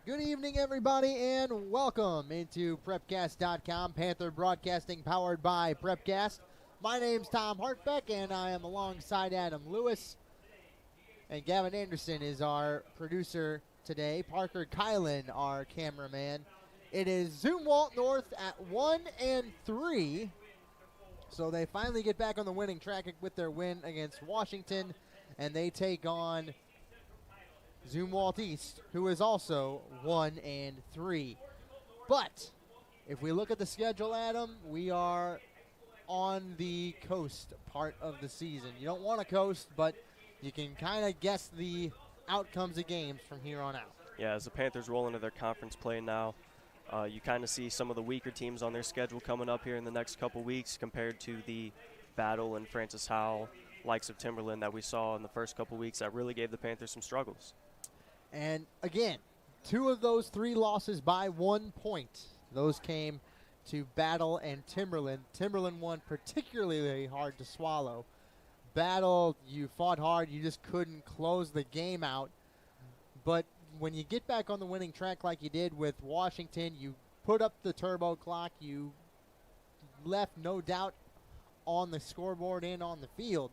Good evening, everybody, and welcome into Prepcast.com, Panther Broadcasting powered by Prepcast. My name's Tom Hartbeck, and I am alongside Adam Lewis. And Gavin Anderson is our producer today. Parker Kylan, our cameraman. It is Zumwalt North at 1-3. So they finally get back on the winning track with their win against Washington, and they take on Zumwalt East, who is also 1-3. But if we look at the schedule, Adam, we are on the coast part of the season. You don't want to coast, but you can kind of guess the outcomes of games from here on out. Yeah, as the Panthers roll into their conference play now, you kind of see some of the weaker teams on their schedule coming up here in the next couple weeks compared to the Battle and Francis Howell, likes of Timberland that we saw in the first couple weeks that really gave the Panthers some struggles. And again, 2 of those 3 losses by 1 point. Those came to Battle and Timberland. Timberland won particularly hard to swallow. Battle, you fought hard. You just couldn't close the game out. But when you get back on the winning track like you did with Washington, you put up the turbo clock. You left no doubt on the scoreboard and on the field.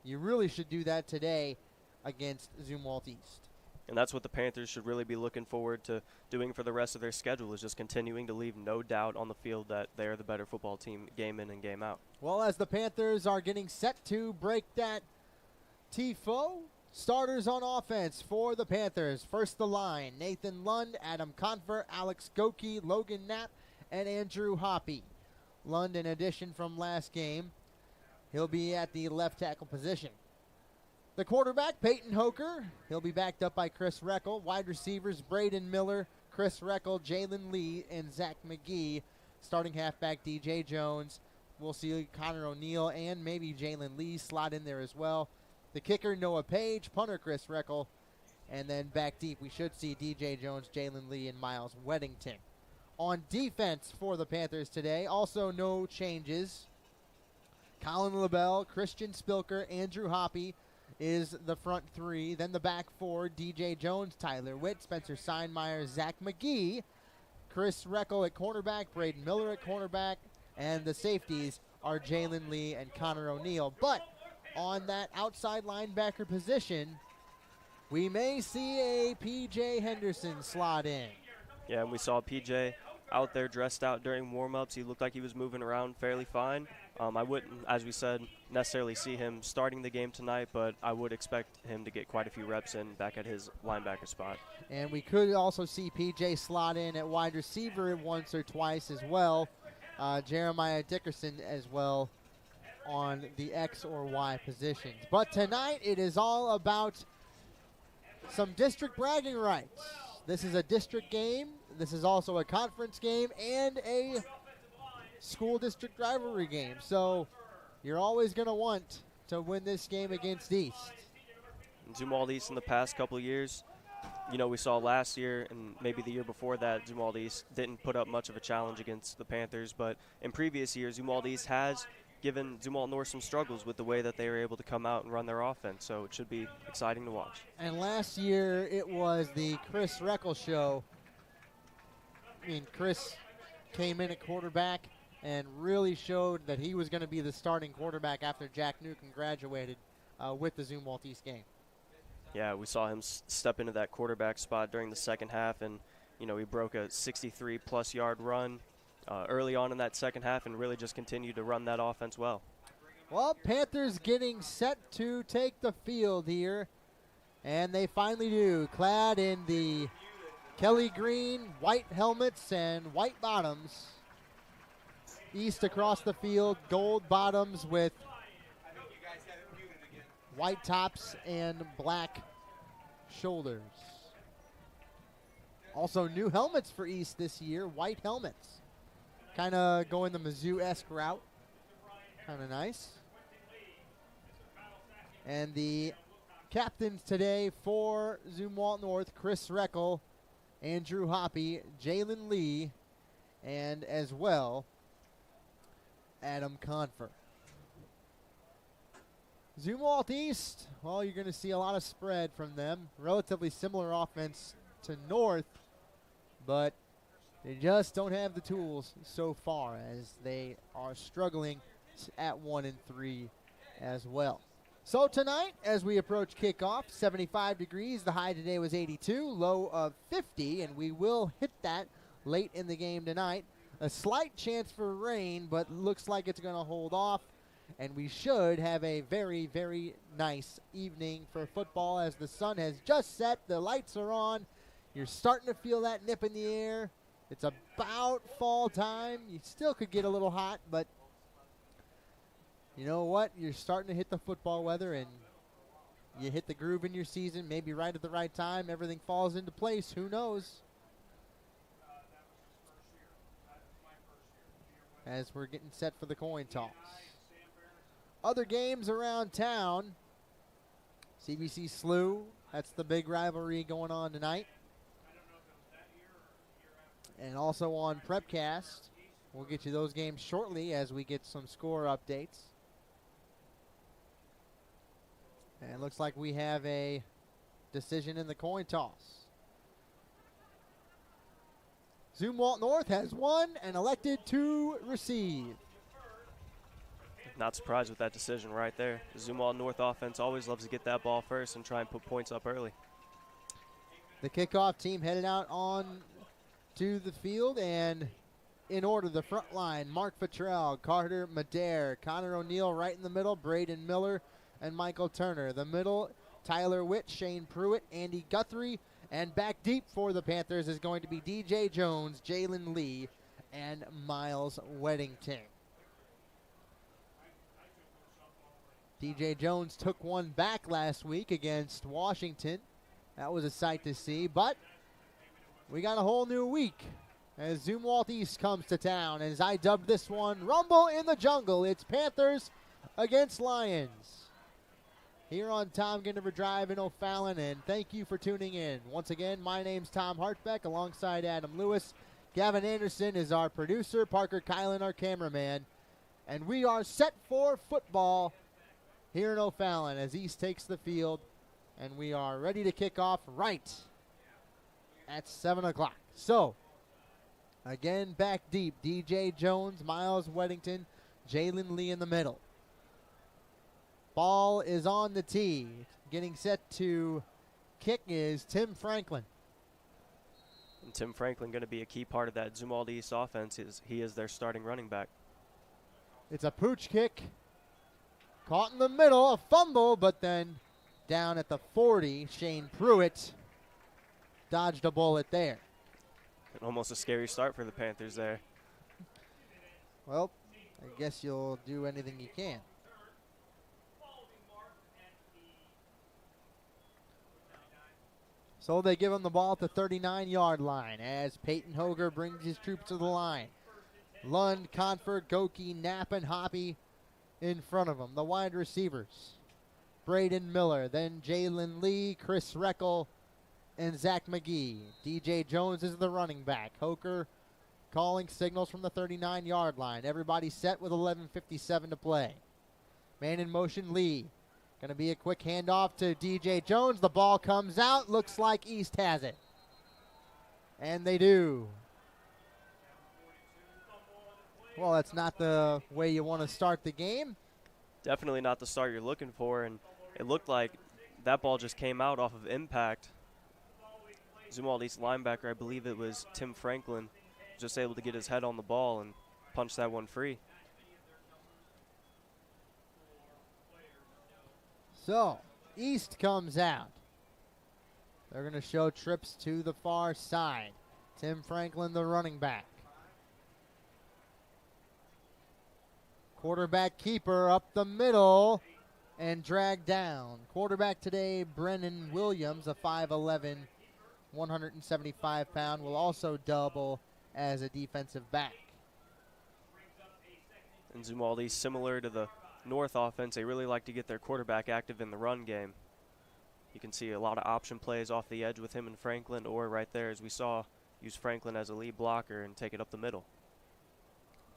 You really should do that today against Zumwalt East. And that's what the Panthers should really be looking forward to doing for the rest of their schedule, is just continuing to leave no doubt on the field that they're the better football team game in and game out. Well, as the Panthers are getting set to break that TIFO, starters on offense for the Panthers. First the line, Nathan Lund, Adam Confer, Alex Goki, Logan Knapp, and Andrew Hoppy. Lund, in addition from last game, he'll be at the left tackle position. The quarterback, Peyton Hoker. He'll be backed up by Chris Reckel. Wide receivers, Braden Miller, Chris Reckel, Jalen Lee, and Zach McGee. Starting halfback, DJ Jones. We'll see Connor O'Neill and maybe Jalen Lee slot in there as well. The kicker, Noah Page. Punter, Chris Reckel. And then back deep, we should see DJ Jones, Jalen Lee, and Miles Weddington. On defense for the Panthers today, also no changes. Colin LaBelle, Christian Spilker, Andrew Hoppy is the front 3. Then the back 4, DJ Jones, Tyler Witt, Spencer Steinmeier, Zach McGee, Chris Reckel at cornerback, Braden Miller at cornerback, and the safeties are Jalen Lee and Connor O'Neill. But on that outside linebacker position, we may see a P.J. Henderson slot in. Yeah, and we saw PJ out there dressed out during warm-ups. He looked like he was moving around fairly fine. I wouldn't, as we said, necessarily see him starting the game tonight, but I would expect him to get quite a few reps in back at his linebacker spot. And we could also see PJ slot in at wide receiver once or twice as well. Jeremiah Dickerson as well on the X or Y positions. But tonight it is all about some district bragging rights. This is a district game. This is also a conference game and a school district rivalry game. So you're always going to want to win this game against East. Zumwalt East in the past couple of years, you know, we saw last year and maybe the year before that, Zumwalt East didn't put up much of a challenge against the Panthers. But in previous years, Zumwalt East has given Zumwalt North some struggles with the way that they were able to come out and run their offense. So it should be exciting to watch. And last year it was the Chris Reckel show. I mean, Chris came in at quarterback and really showed that he was going to be the starting quarterback after Jack Newcomb graduated with the Zumwalt East game. Yeah, we saw him step into that quarterback spot during the second half, and, you know, he broke a 63-plus yard run early on in that second half and really just continued to run that offense well. Well, Panthers getting set to take the field here, and they finally do, clad in the Kelly green, white helmets, and white bottoms. East across the field, gold bottoms with white tops and black shoulders. Also new helmets for East this year, white helmets. Kind of going the Mizzou-esque route. Kind of nice. And the captains today for Zumwalt North, Chris Reckel, Andrew Hoppy, Jalen Lee, and as well, Adam Confer. Zumwalt East, well, you're going to see a lot of spread from them. Relatively similar offense to North, but they just don't have the tools so far, as they are struggling at 1-3 as well. So tonight, as we approach kickoff, 75 degrees. The high today was 82, low of 50, and we will hit that late in the game tonight. A slight chance for rain, but looks like it's going to hold off, and we should have a very, very nice evening for football as the sun has just set. The lights are on. You're starting to feel that nip in the air. It's about fall time. You still could get a little hot, but you know what? You're starting to hit the football weather, and you hit the groove in your season, maybe right at the right time. Everything falls into place. Who knows? As we're getting set for the coin toss. Other games around town. CBC SLU, that's the big rivalry going on tonight. And also on Prepcast. We'll get you those games shortly as we get some score updates. And it looks like we have a decision in the coin toss. Zumwalt North has won and elected to receive. Not surprised with that decision right there. The Zumwalt North offense always loves to get that ball first and try and put points up early. The kickoff team headed out on to the field, and in order, the front line, Mark Fattrell, Carter Madare, Connor O'Neill right in the middle, Braden Miller, and Michael Turner. The middle, Tyler Witt, Shane Pruitt, Andy Guthrie, and back deep for the Panthers is going to be DJ Jones, Jalen Lee, and Miles Weddington. DJ Jones took one back last week against Washington. That was a sight to see, but we got a whole new week as Zumwalt East comes to town. As I dubbed this one, Rumble in the Jungle. It's Panthers against Lions. Here on Tom Ginnever Drive in O'Fallon, and thank you for tuning in. Once again, my name's Tom Hartbeck alongside Adam Lewis. Gavin Anderson is our producer, Parker Kylan our cameraman, and we are set for football here in O'Fallon as East takes the field, and we are ready to kick off right at 7 o'clock. So, again, back deep, DJ Jones, Miles Weddington, Jalen Lee in the middle. Ball is on the tee. Getting set to kick is Tim Franklin. And Tim Franklin going to be a key part of that Zumwalt East offense. He is their starting running back. It's a pooch kick. Caught in the middle, a fumble, but then down at the 40, Shane Pruitt dodged a bullet there. And almost a scary start for the Panthers there. Well, I guess you'll do anything you can. So they give him the ball at the 39-yard line as Peyton Hoger brings his troops to the line. Lund, Confer, Goki, Knapp, and Hoppy in front of him. The wide receivers, Braden Miller, then Jalen Lee, Chris Reckel, and Zach McGee. DJ Jones is the running back. Hoker calling signals from the 39-yard line. Everybody set with 11:57 to play. Man in motion, Lee. Going to be a quick handoff to DJ Jones. The ball comes out. Looks like East has it. And they do. Well, that's not the way you want to start the game. Definitely not the start you're looking for, and it looked like that ball just came out off of impact. Zumwalt East linebacker, I believe it was Tim Franklin, just able to get his head on the ball and punch that one free. So, East comes out. They're going to show trips to the far side. Tim Franklin, the running back. Quarterback keeper up the middle and dragged down. Quarterback today, Brennan Williams, a 5'11", 175-pound, will also double as a defensive back. And Zumwalt East, similar to the North offense, they really like to get their quarterback active in the run game. You can see a lot of option plays off the edge with him and Franklin, or right there, as we saw, use Franklin as a lead blocker and take it up the middle.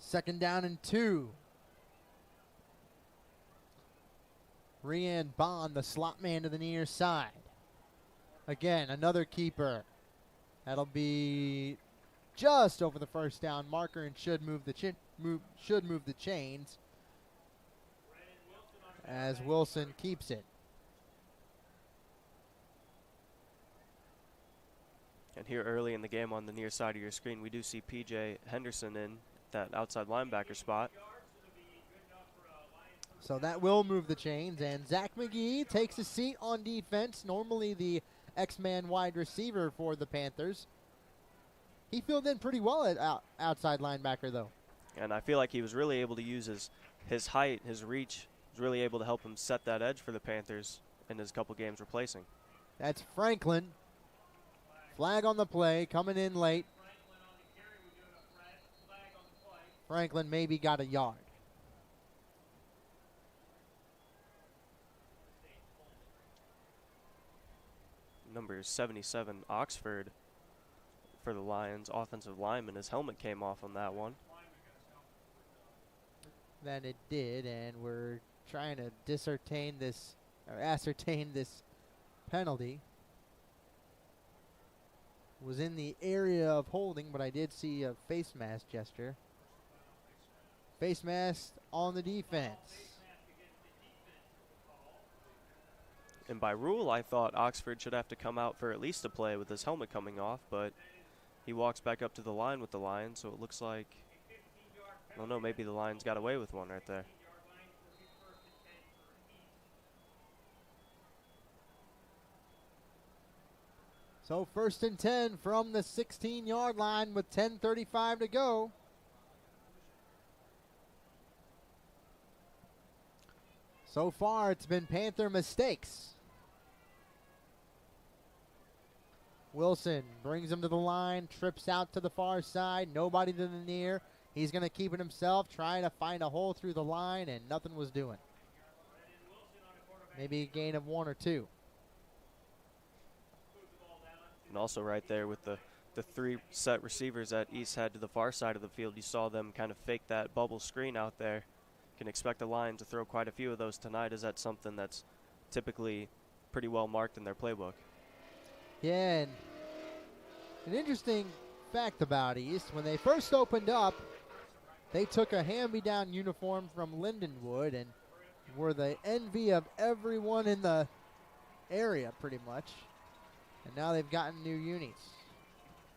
2nd down and 2. Rian Bond, the slot man to the near side. Again, another keeper That'll be just over the first down marker and should move the chains as Wilson keeps it. And here early in the game on the near side of your screen, we do see P.J. Henderson in that outside linebacker spot. So that will move the chains, and Zach McGee takes a seat on defense, normally the X-Man wide receiver for the Panthers. He filled in pretty well at outside linebacker, though. And I feel like he was really able to use his height, his reach, was really able to help him set that edge for the Panthers in his couple games replacing. That's Franklin. Flag on the play, coming in late. Franklin maybe got a yard. Number 77, Oxford, for the Lions, offensive lineman. His helmet came off on that one. That it did, and we're trying to ascertain this penalty. Was in the area of holding, but I did see a face mask gesture. Face mask on the defense. And by rule, I thought Oxford should have to come out for at least a play with his helmet coming off, but he walks back up to the line with the Lions, so it looks like, I don't know, maybe the Lions got away with one right there. So 1st and 10 from the 16-yard line with 10:35 to go. So far, it's been Panther mistakes. Wilson brings him to the line, trips out to the far side, nobody to the near. He's going to keep it himself, trying to find a hole through the line, and nothing was doing. Maybe a gain of 1 or 2. And also right there with the three set receivers that East had to the far side of the field, you saw them kind of fake that bubble screen out there. You can expect the Lions to throw quite a few of those tonight. Is that something that's typically pretty well marked in their playbook? Yeah, and an interesting fact about East, when they first opened up, they took a hand-me-down uniform from Lindenwood and were the envy of everyone in the area pretty much. And now they've gotten new unis.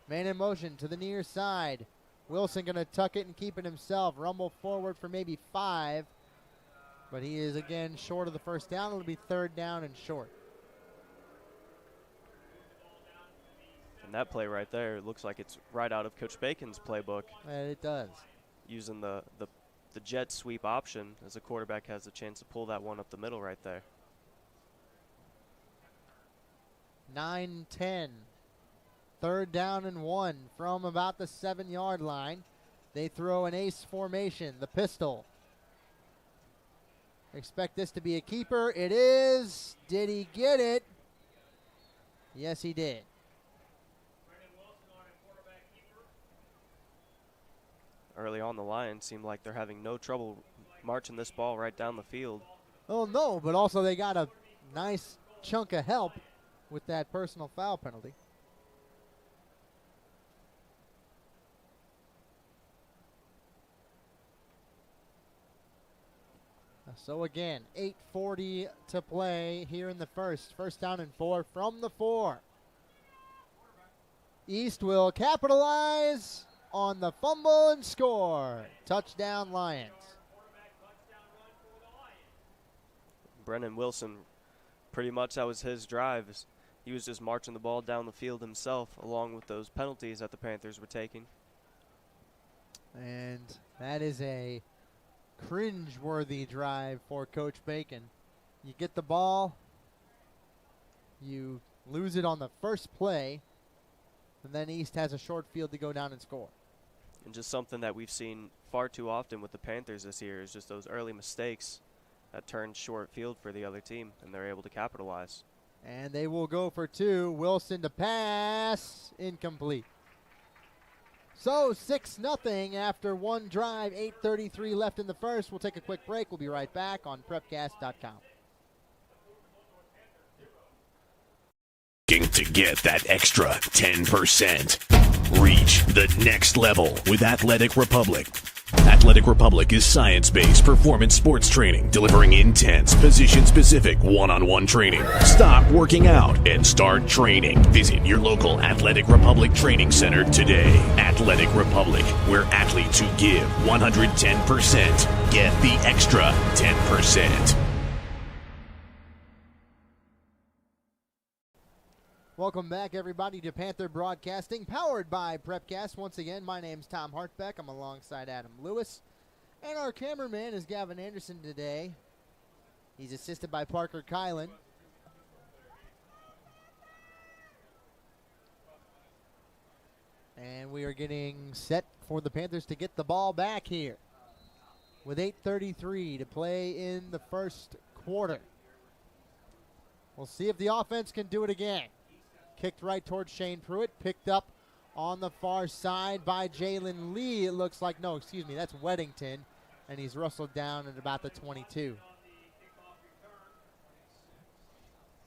Man in motion to the near side. Wilson going to tuck it and keep it himself. Rumble forward for maybe 5. But he is again short of the first down. It'll be 3rd down and short. And that play right there looks like it's right out of Coach Bacon's playbook. And it does. Using the jet sweep option as the quarterback has a chance to pull that one up the middle right there. 9-10. 3rd down and 1 from about the 7-yard line. They throw an ace formation, the pistol. Expect this to be a keeper. It is. Did he get it? Yes, he did. Early on, the Lions seem like they're having no trouble marching this ball right down the field. Oh, no, but also they got a nice chunk of help with that personal foul penalty. So again, 8:40 to play here in the first. 1st down and 4 from the 4. East will capitalize on the fumble and score. Touchdown Lions. Brennan Wilson, pretty much that was his drive. He was just marching the ball down the field himself along with those penalties that the Panthers were taking. And that is a cringe-worthy drive for Coach Bacon. You get the ball, you lose it on the first play, and then East has a short field to go down and score. And just something that we've seen far too often with the Panthers this year is just those early mistakes that turn short field for the other team, and they're able to capitalize. And they will go for 2. Wilson to pass, incomplete. So 6-0 after one drive, 8:33 left in the first. We'll take a quick break. We'll be right back on Prepcast.com. Looking to get that extra 10%. Reach the next level with Athletic Republic. Athletic Republic is science-based performance sports training, delivering intense, position-specific one-on-one training. Stop working out and start training. Visit your local Athletic Republic training center today. Athletic Republic, where athletes who give 110% get the extra 10%. Welcome back, everybody, to Panther Broadcasting, powered by Prepcast. Once again, my name's Tom Hartbeck. I'm alongside Adam Lewis. And our cameraman is Gavin Anderson today. He's assisted by Parker Kylan. And we are getting set for the Panthers to get the ball back here with 8:33 to play in the first quarter. We'll see if the offense can do it again. Kicked right towards Shane Pruitt. Picked up on the far side by Jalen Lee. It looks like, no, excuse me, that's Weddington. And he's rustled down at about the 22.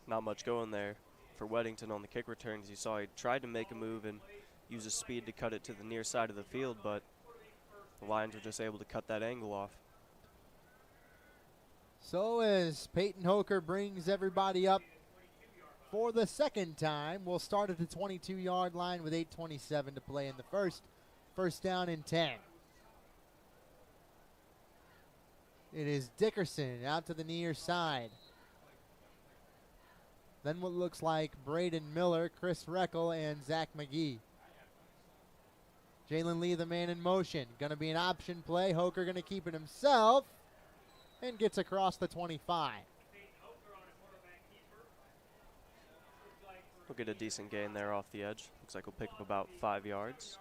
Not much going there for Weddington on the kick returns. You saw he tried to make a move and use his speed to cut it to the near side of the field, but the Lions were just able to cut that angle off. So as Peyton Hoker brings everybody up for the second time, we'll start at the 22-yard line with 8:27 to play in the first. First down and 10. It is Dickerson out to the near side. Then what looks like Braden Miller, Chris Reckel, and Zach McGee. Jalen Lee, the man in motion. Going to be an option play. Hoker going to keep it himself and gets across the 25. We'll get a decent gain there off the edge. Looks like we'll pick up about 5 yards.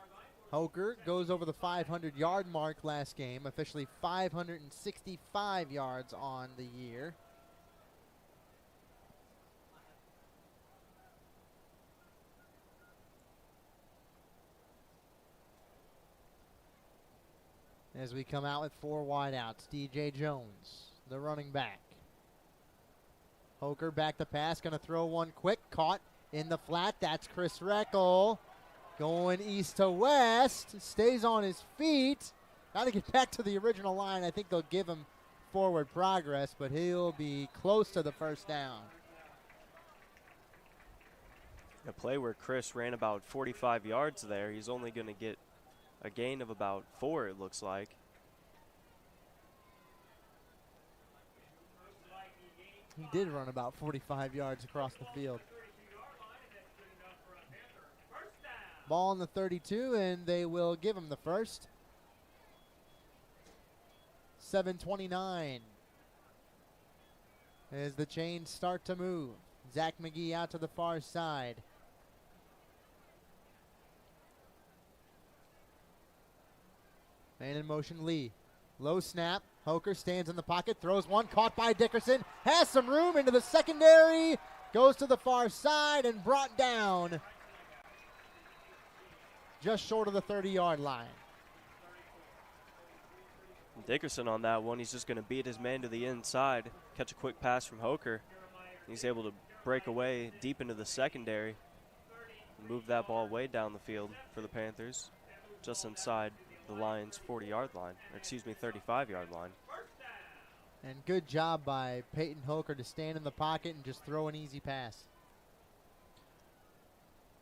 Hoker goes over the 500-yard mark last game, officially 565 yards on the year. As we come out with 4 wideouts, DJ Jones, the running back. Hoker back to pass, going to throw one quick, caught in the flat. That's Chris Reckel going east to west, stays on his feet. Got to get back to the original line. I think they'll give him forward progress, but he'll be close to the first down. A play where Chris ran about 45 yards there. He's only going to get a gain of about 4, it looks like. He did run about 45 yards across the field. Ball on the 32, and they will give him the first. 7:29 as the chains start to move. Zach McGee out to the far side. Man in motion, Lee. Low snap. Hoker stands in the pocket, throws one, caught by Dickerson. Has some room into the secondary. Goes to the far side and brought down just short of the 30-yard line. Dickerson on that one, he's just going to beat his man to the inside, catch a quick pass from Hoker. He's able to break away deep into the secondary, move that ball way down the field for the Panthers, just inside the Lions' 40-yard line, or excuse me, 35-yard line. And good job by Peyton Hoker to stand in the pocket and just throw an easy pass.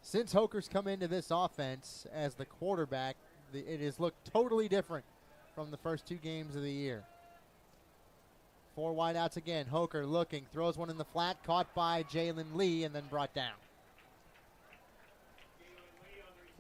Since Hoker's come into this offense as the quarterback, it has looked totally different from the first 2 games of the year. 4 wideouts again. Hoker looking, throws one in the flat, caught by Jalen Lee, and then brought down.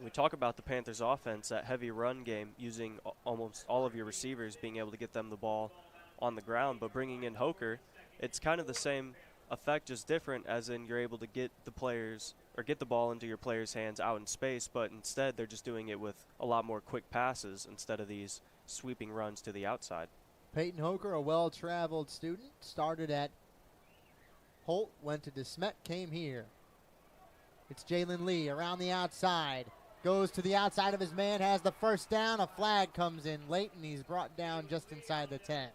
We talk about the Panthers offense, that heavy run game, using almost all of your receivers, being able to get them the ball on the ground, but bringing in Hoker, it's kind of the same effect, just different, as in you're able to get the players or get the ball into your players' hands out in space, but instead they're just doing it with a lot more quick passes instead of these sweeping runs to the outside. Peyton Hoker, a well-traveled student, started at Holt, went to DeSmet, came here. It's Jalen Lee around the outside. Goes to the outside of his man, has the first down. A flag comes in late, and he's brought down just inside the 10.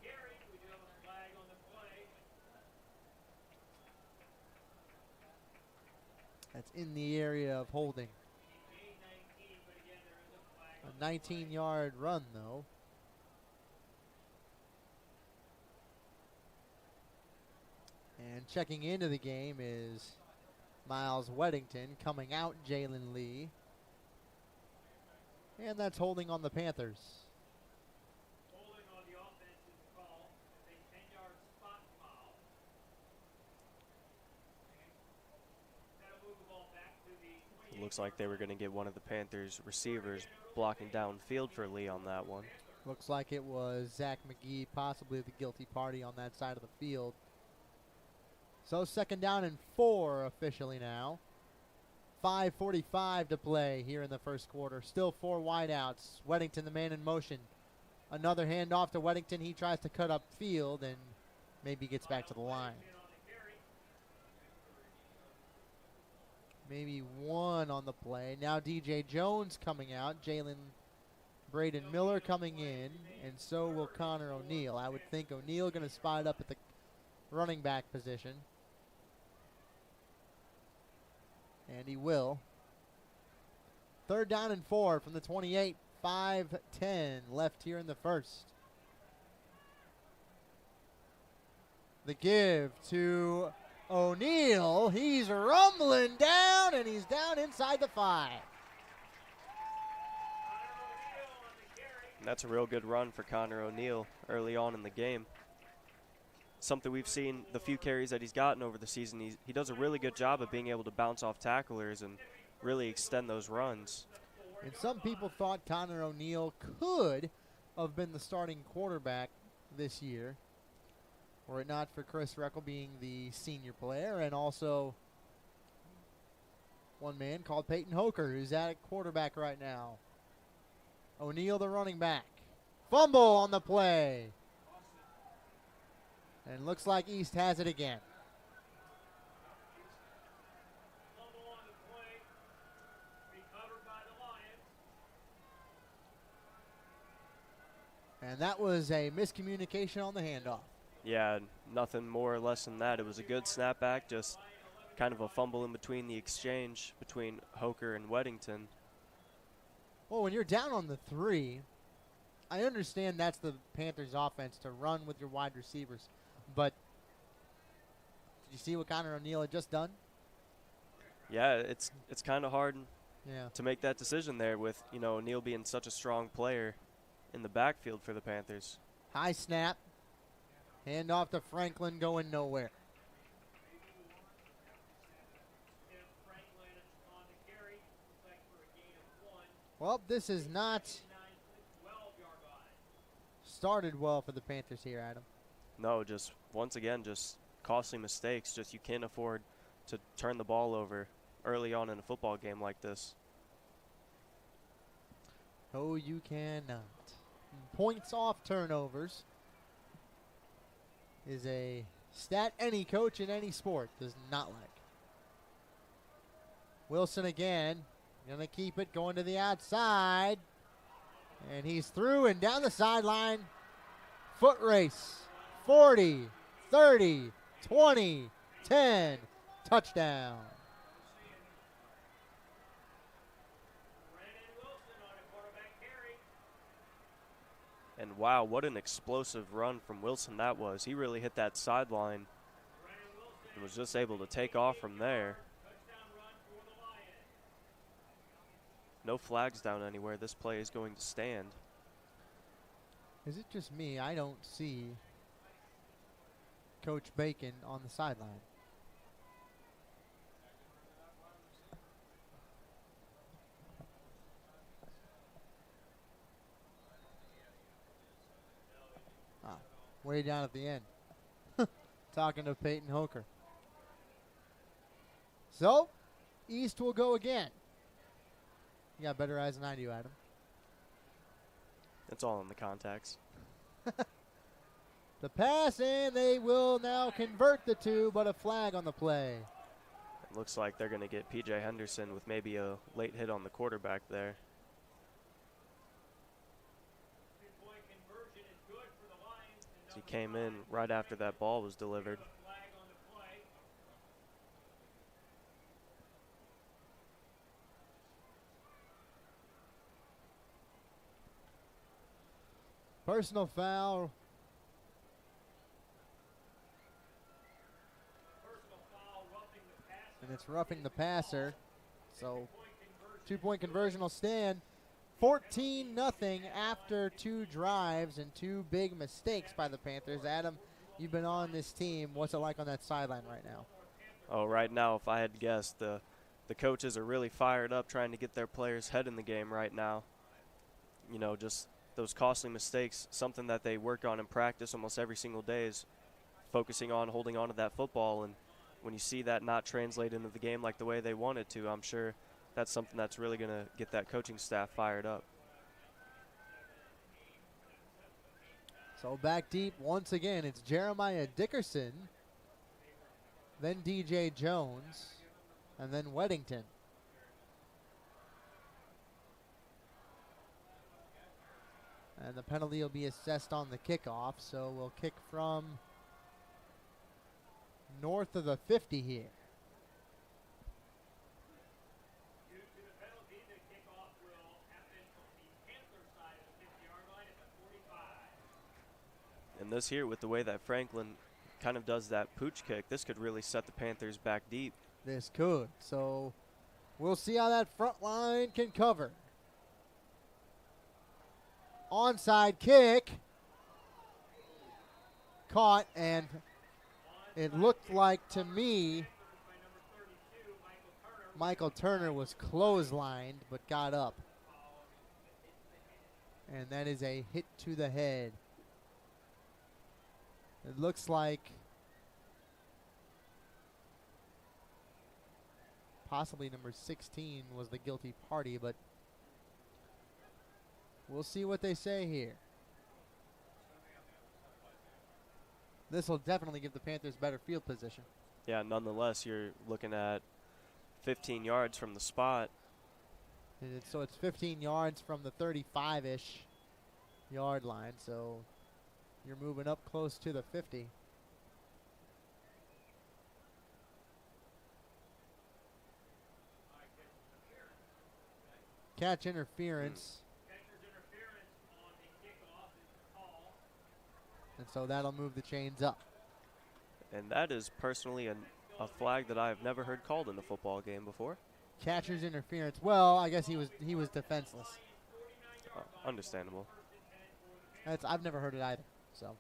That's in the area of holding. A 19-yard run, though. And checking into the game is Miles Weddington. Coming out, Jalen Lee. And that's holding on the Panthers. Holding on the offense is the call. It's a 10-yard spot foul. That'll move the ball back to the 28. Looks like they were going to get one of the Panthers receivers blocking downfield for Lee on that one. Looks like it was Zach McGee, possibly the guilty party on that side of the field. So 2nd down and 4 officially now. 5:45 to play here in the first quarter. Still 4 wideouts. Weddington, the man in motion. Another handoff to Weddington. He tries to cut up field and maybe gets back to the line. Maybe 1 on the play. Now DJ Jones coming out. Braden Miller coming in. And so will Connor O'Neill. I would think O'Neill going to spot up at the running back position. And he will. 3rd down and 4 from the 28. 5:10 left here in the first. The give to O'Neill. He's rumbling down, and he's down inside the 5. That's a real good run for Connor O'Neill early on in the game. Something we've seen the few carries that he's gotten over the season. He does a really good job of being able to bounce off tacklers and really extend those runs. And some people thought Connor O'Neill could have been the starting quarterback this year, were it not for Chris Reckel being the senior player, and also one man called Peyton Hoker, who's at quarterback right now. O'Neill, the running back. Fumble on the play. And looks like East has it again. Fumble on the play. Recovered by the Lions. And that was a miscommunication on the handoff. Yeah, nothing more or less than that. It was a good snapback, just kind of a fumble in between the exchange between Hoker and Weddington. Well, when you're down on the 3, I understand that's the Panthers' offense to run with your wide receivers. But did you see what Connor O'Neill had just done? Yeah, it's kind of hard Yeah. to make that decision there with, O'Neill being such a strong player in the backfield for the Panthers. High snap. Hand off to Franklin, going nowhere. Franklin on the carry. Looks like for a gain of 1. Well, this is not 12-yard line. started well for the Panthers here, Adam. No, just once again, just costly mistakes. Just you can't afford to turn the ball over early on in a football game like this. Oh, you cannot. Points off turnovers is a stat any coach in any sport does not like. Wilson again. Going to keep it going to the outside. And he's through and down the sideline. Foot race. 40, 30, 20, 10. Touchdown. And wow, what an explosive run from Wilson that was. He really hit that sideline and was just able to take off from there. No flags down anywhere. This play is going to stand. Is it just me? I don't see Coach Bacon on the sideline. Way down at the end. Talking to Peyton Hoker. So, East will go again. You got better eyes than I do, Adam. It's all in the contacts. The pass, and they will now convert the 2, but a flag on the play. It looks like they're going to get P.J. Henderson with maybe a late hit on the quarterback there. He came in right after that ball was delivered. Personal foul. And it's roughing the passer. So 2-point conversion will stand. 14-0 after 2 drives and 2 big mistakes by the Panthers. Adam, you've been on this team. What's it like on that sideline right now? Oh, right now, if I had to guess, the coaches are really fired up trying to get their players' head in the game right now. You know, just those costly mistakes, something that they work on in practice almost every single day is focusing on holding on to that football. And when you see that not translate into the game like the way they want it to, I'm sure that's something that's really going to get that coaching staff fired up. So back deep once again, it's Jeremiah Dickerson, then DJ Jones, and then Weddington. And the penalty will be assessed on the kickoff, so we'll kick from north of the 50 here. Due to the penalty, the kickoff will happen on the Panther side of the 50-yard line at the 45. And this here, with the way that Franklin kind of does that pooch kick, this could really set the Panthers back deep. This could. So we'll see how that front line can cover. Onside kick. Caught, and it looked like to me Michael Turner was clotheslined but got up. And that is a hit to the head. It looks like possibly number 16 was the guilty party, but we'll see what they say here. This will definitely give the Panthers better field position. Yeah, nonetheless, you're looking at 15 yards from the spot. And so it's 15 yards from the 35-ish yard line, so you're moving up close to the 50. Catch interference. And so that'll move the chains up. And that is personally a flag that I have never heard called in a football game before. Catcher's interference. Well, I guess he was defenseless. Understandable. I've never heard it either. So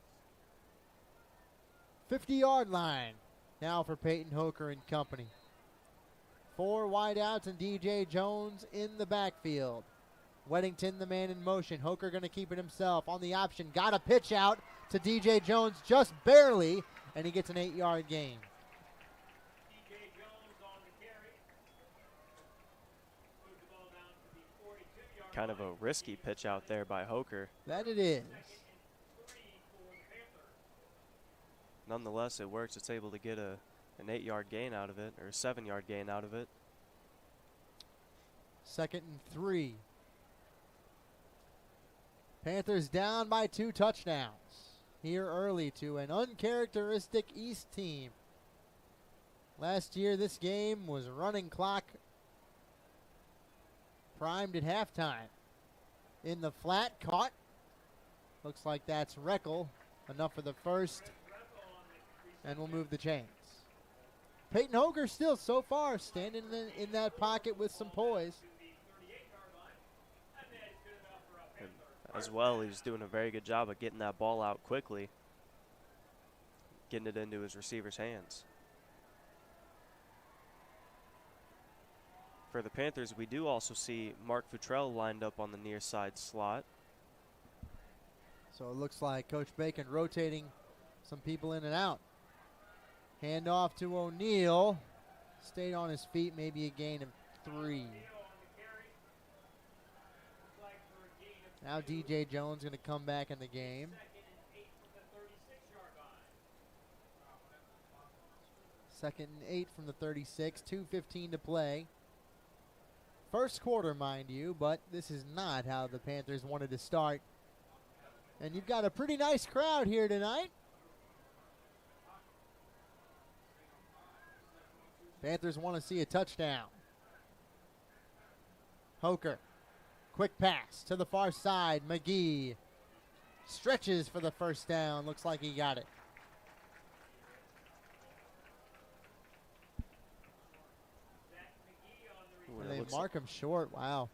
50-yard line now for Peyton Hoker and company. 4 wideouts and DJ Jones in the backfield. Weddington, the man in motion. Hoker going to keep it himself on the option. Got a pitch out to DJ Jones just barely, and he gets an 8-yard gain. DJ Jones on the carry. Moves the ball down to the 42-yard Kind of a risky pitch out there by Hoker. That it is. Nonetheless, it works. It's able to get an 8-yard gain out of it, or a 7-yard gain out of it. 2nd and 3. Panthers down by 2 touchdowns here early to an uncharacteristic East team. Last year, this game was running clock primed at halftime. In the flat, caught. Looks like that's Reckel. Enough for the first, and we'll move the chains. Peyton Hoker still so far standing in that pocket with some poise. As well, he's doing a very good job of getting that ball out quickly, getting it into his receiver's hands. For the Panthers, we do also see Mark Futrell lined up on the near side slot. So it looks like Coach Bacon rotating some people in and out. Hand off to O'Neal. Stayed on his feet, maybe a gain of 3. Now DJ Jones going to come back in the game. 2nd and 8 from the 36. 2:15 to play. First quarter, mind you, but this is not how the Panthers wanted to start. And you've got a pretty nice crowd here tonight. Panthers want to see a touchdown. Hoker. Quick pass to the far side. McGee Stretches for the first down. Looks like he got it. Ooh, And it they looks mark him short. Wow.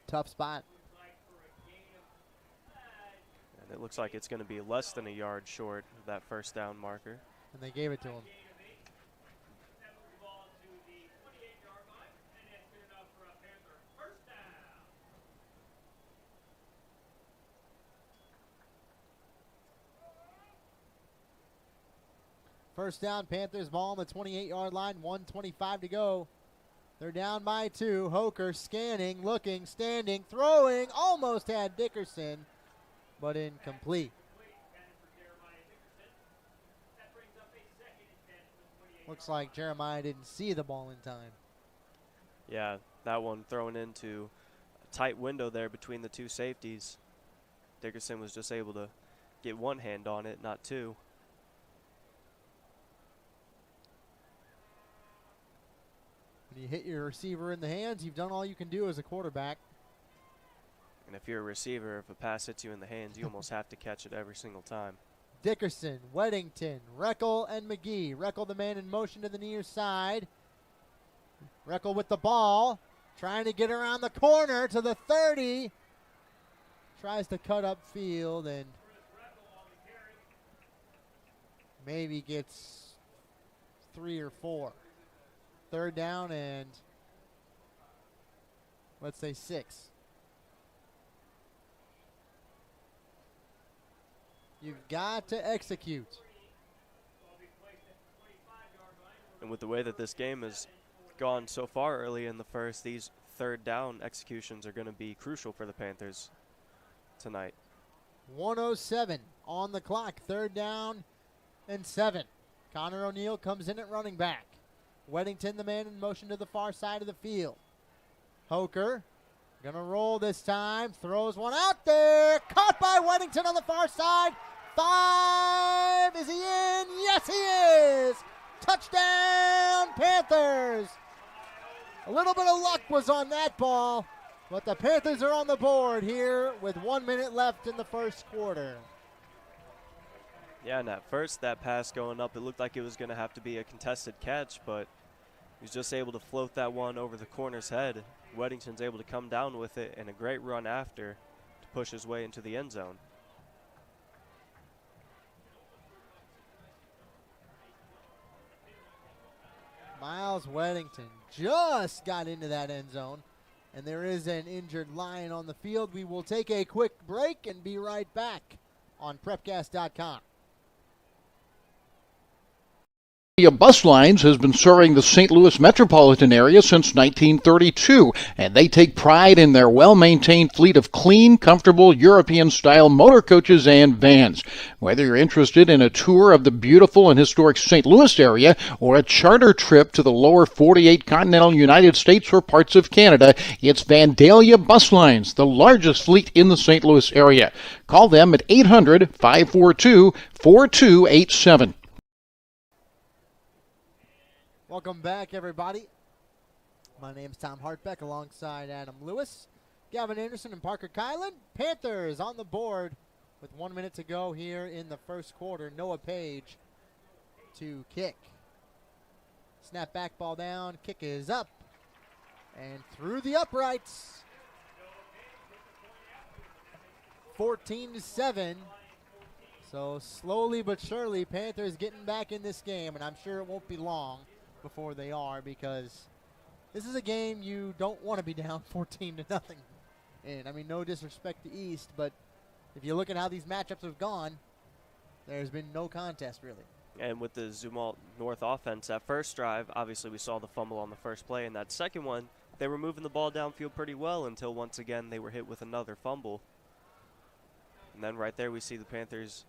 Tough spot. and it looks like it's going to be less than a yard short of that first down marker. And they gave it to him. First down, Panthers ball on the 28-yard line, 1:25 to go. They're down by 2. Hoker scanning, looking, standing, throwing, almost had Dickerson, but incomplete. Looks like Jeremiah didn't see the ball in time. Yeah, that one thrown into a tight window there between the two safeties. Dickerson was just able to get one hand on it, not two. When you hit your receiver in the hands, you've done all you can do as a quarterback. And if you're a receiver, if a pass hits you in the hands, you almost have to catch it every single time. Dickerson, Weddington, Reckel, and McGee. Reckel, the man in motion to the near side. Reckel with the ball, trying to get around the corner to the 30. Tries to cut up field and maybe gets 3 or 4. Third down and let's say 6. You've got to execute. And with the way that this game has gone so far early in the first, these third down executions are going to be crucial for the Panthers tonight. 1:07 on the clock. Third down and 7. Connor O'Neill comes in at running back. Weddington, the man in motion to the far side of the field. Hoker gonna roll this time. Throws one out there. Caught by Weddington on the far side. 5. Is he in? Yes, he is. Touchdown, Panthers. A little bit of luck was on that ball, but the Panthers are on the board here with 1 minute left in the first quarter. Yeah, and at first that pass going up, it looked like it was going to have to be a contested catch, but he was just able to float that one over the corner's head. Weddington's able to come down with it and a great run after to push his way into the end zone. Miles Weddington just got into that end zone, and there is an injured Lion on the field. We will take a quick break and be right back on Prepcast.com. Bus Lines has been serving the St. Louis metropolitan area since 1932, and they take pride in their well-maintained fleet of clean, comfortable, European-style motor coaches and vans. Whether you're interested in a tour of the beautiful and historic St. Louis area or a charter trip to the lower 48 continental United States or parts of Canada, it's Vandalia Bus Lines, the largest fleet in the St. Louis area. Call them at 800-542-4287. Welcome back, everybody. My name's Tom Hartbeck alongside Adam Lewis, Gavin Anderson, and Parker Kylan. Panthers on the board with 1 minute to go here in the first quarter. Noah Page to kick. Snap back, ball down, kick is up and through the uprights. 14-7. So slowly but surely, Panthers getting back in this game, and I'm sure it won't be long before they are, because this is a game you don't want to be down 14-0 in. I mean, no disrespect to East, but if you look at how these matchups have gone, there's been no contest really. And with the Zumwalt North offense, that first drive, obviously we saw the fumble on the first play, and that second one, they were moving the ball downfield pretty well until once again they were hit with another fumble. And then right there we see the Panthers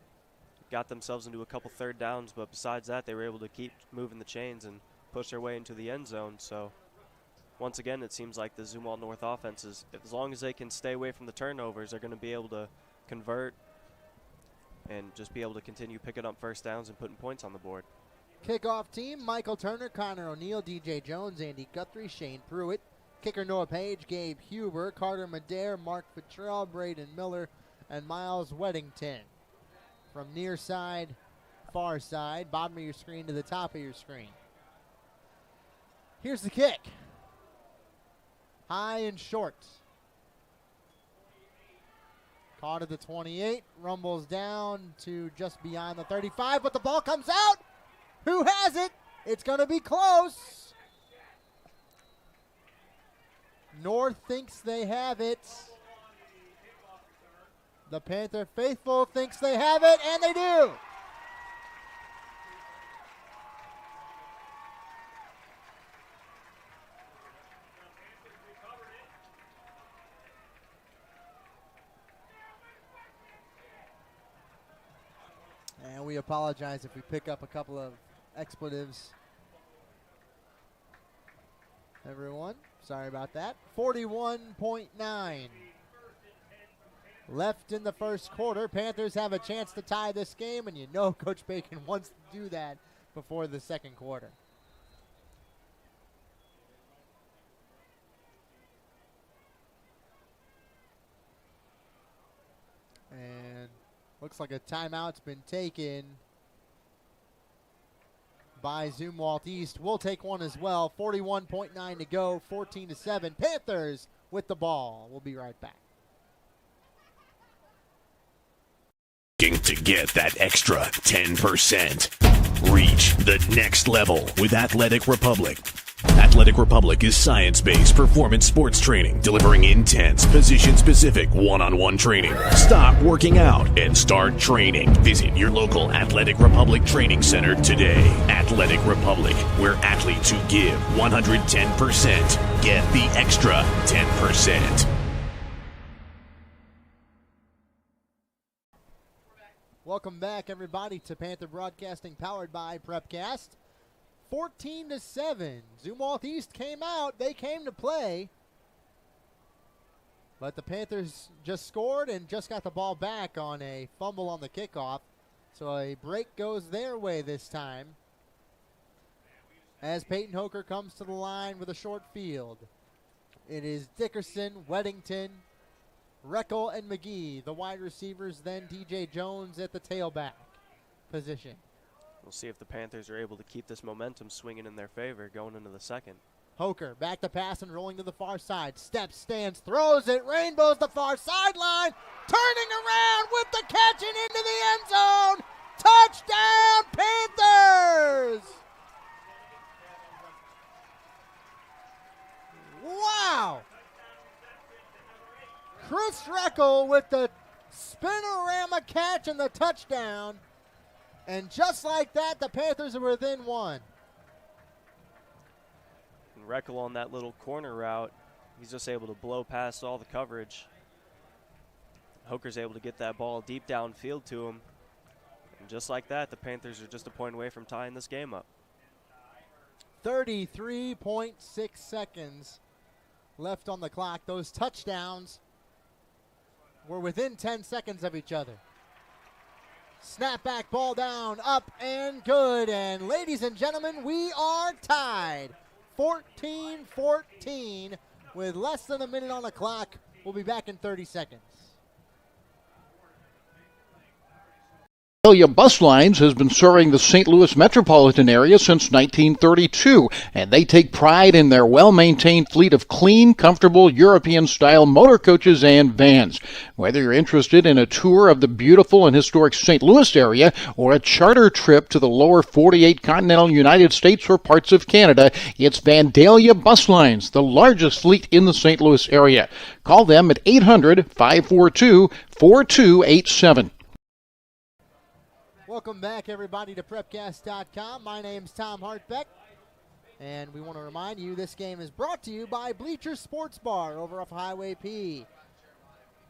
got themselves into a couple third downs, but besides that they were able to keep moving the chains and push their way into the end zone. So once again, it seems like the Zumwalt North offense is, as long as they can stay away from the turnovers, they're going to be able to convert and just be able to continue picking up first downs and putting points on the board. Kickoff team: Michael Turner, Connor O'Neill, DJ Jones, Andy Guthrie, Shane Pruitt. Kicker Noah Page, Gabe Huber, Carter Madare, Mark Futrell, Braden Miller, and Miles Weddington. From near side, far side, bottom of your screen to the top of your screen. Here's the kick. High and short. Caught at the 28, rumbles down to just beyond the 35, but the ball comes out. Who has it? It's going to be close. North thinks they have it. The Panther faithful thinks they have it, and they do. And we apologize if we pick up a couple of expletives. Everyone, sorry about that. 41.9 left in the first quarter. Panthers have a chance to tie this game, and you know Coach Bacon wants to do that before the second quarter. And looks like a timeout's been taken by Zumwalt East. We'll take one as well. 41.9 to go, 14-7. Panthers with the ball. We'll be right back. To get that extra 10%. Reach the next level with Athletic Republic. Athletic Republic is science-based performance sports training, delivering intense, position-specific one-on-one training. Stop working out and start training. Visit your local Athletic Republic training center today. Athletic Republic, where athletes who give 110% get the extra 10%. Welcome back, everybody, to Panther Broadcasting, powered by Prepcast. 14-7. Zumwalt East came out. They came to play. But the Panthers just scored and just got the ball back on a fumble on the kickoff. So a break goes their way this time, as Peyton Hoker comes to the line with a short field. It is Dickerson, Weddington, Reckel, and McGee, the wide receivers, then DJ Jones at the tailback position. We'll see if the Panthers are able to keep this momentum swinging in their favor going into the second. Hoker back to pass and rolling to the far side. Steps, stands, throws it, rainbows the far sideline, turning around with the catch and into the end zone. Touchdown, Panthers! Wow! Chris Reckel with the spinorama catch and the touchdown. And just like that, the Panthers are within one. And Reckel on that little corner route, he's just able to blow past all the coverage. Hoker's able to get that ball deep downfield to him. And just like that, the Panthers are just a point away from tying this game up. 33.6 seconds left on the clock. Those touchdowns were within 10 seconds of each other. Snapback ball down, up and good. And ladies and gentlemen, we are tied. 14-14 with less than a minute on the clock. We'll be back in 30 seconds. Bus Lines has been serving the St. Louis metropolitan area since 1932, and they take pride in their well-maintained fleet of clean, comfortable, European-style motor coaches and vans. Whether you're interested in a tour of the beautiful and historic St. Louis area or a charter trip to the lower 48 continental United States or parts of Canada, it's Vandalia Bus Lines, the largest fleet in the St. Louis area. Call them at 800-542-4287. Welcome back, everybody, to Prepcast.com. My name's Tom Hartbeck, and we want to remind you this game is brought to you by Bleachers Sports Bar over off Highway P.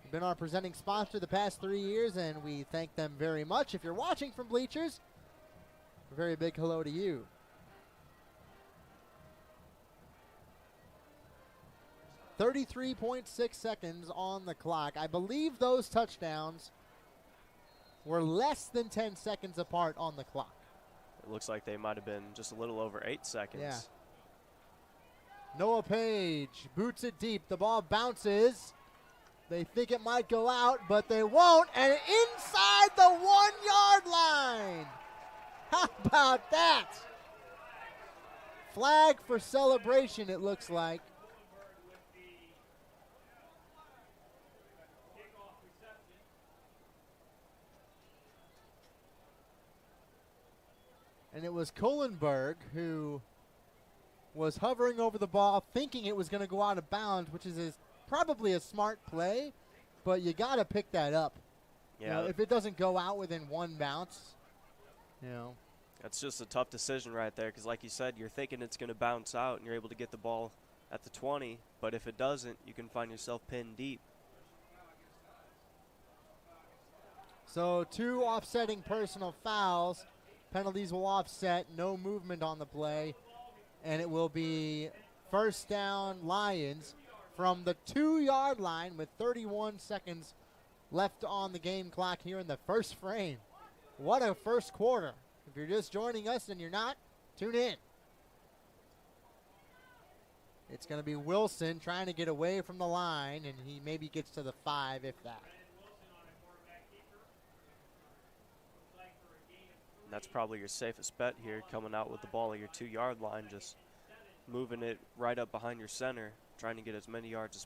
They've been our presenting sponsor the past 3 years, and we thank them very much. If you're watching from Bleachers, a very big hello to you. .6 seconds on the clock. I believe those touchdowns were less than 10 seconds apart on the clock. It looks like they might have been just a little over 8 seconds. Yeah. Noah Page boots it deep. The ball bounces They think it might go out, but they won't, and inside the 1-yard line. How about that? Flag for celebration, it looks like. And it was Kohlenberg who was hovering over the ball, thinking it was going to go out of bounds, which is probably a smart play, but you got to pick that up. Yeah. You know, if it doesn't go out within one bounce, you know. That's just a tough decision right there because, like you said, you're thinking it's going to bounce out and you're able to get the ball at the 20, but if it doesn't, you can find yourself pinned deep. So 2 offsetting personal fouls. Penalties will offset, no movement on the play, and it will be first down Lions from the 2-yard line with 31 seconds left on the game clock here in the first frame. What a first quarter. If you're just joining us and you're not, tune in. It's going to be Wilson trying to get away from the line, and he maybe gets to the 5, if that. That's probably your safest bet here, coming out with the ball at your 2-yard line, just moving it right up behind your center, trying to get as many yards as